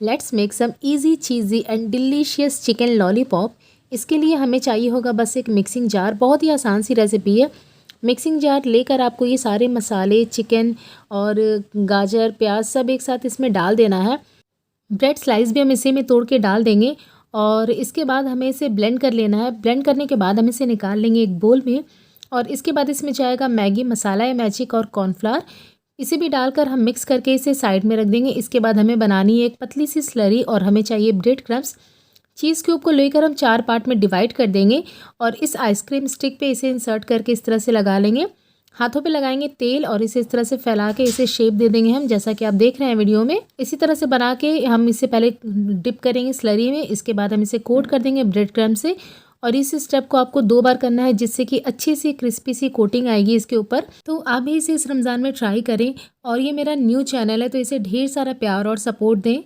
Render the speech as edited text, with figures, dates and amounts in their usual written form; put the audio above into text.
Let's make some easy cheesy and delicious chicken lollipop. इसके लिए हमें चाहिए होगा बस एक मिक्सिंग जार। बहुत ही आसान सी रेसिपी है। मिक्सिंग जार लेकर आपको ये सारे मसाले, चिकन और गाजर, प्याज सब एक साथ इसमें डाल देना है। ब्रेड स्लाइस भी हम इसी में तोड़ के डाल देंगे और इसके बाद हमें इसे ब्लेंड कर लेना है। ब्लेंड करने के बाद हम इसे निकाल लेंगे एक बोल में और इसके बाद इसमें जाएगा मैगी मसाला या मैजिक और कॉर्नफ्लावर। इसे भी डालकर हम मिक्स करके इसे साइड में रख देंगे। इसके बाद हमें बनानी है एक पतली सी स्लरी और हमें चाहिए ब्रेड क्रम्स। चीज़ क्यूब को लेकर हम 4 पार्ट में डिवाइड कर देंगे और इस आइसक्रीम स्टिक पे इसे इंसर्ट करके इस तरह से लगा लेंगे। हाथों पे लगाएंगे तेल और इसे इस तरह से फैला के इसे शेप दे देंगे हम, जैसा कि आप देख रहे हैं वीडियो में। इसी तरह से बना के हम इसे पहले डिप करेंगे स्लरी में। इसके बाद हम इसे कोट कर देंगे ब्रेड क्रम्ब से और इस स्टेप को आपको 2 बार करना है, जिससे कि अच्छी सी क्रिस्पी सी कोटिंग आएगी इसके ऊपर। तो आप भी इसे इस रमज़ान में ट्राई करें और ये मेरा न्यू चैनल है तो इसे ढेर सारा प्यार और सपोर्ट दें।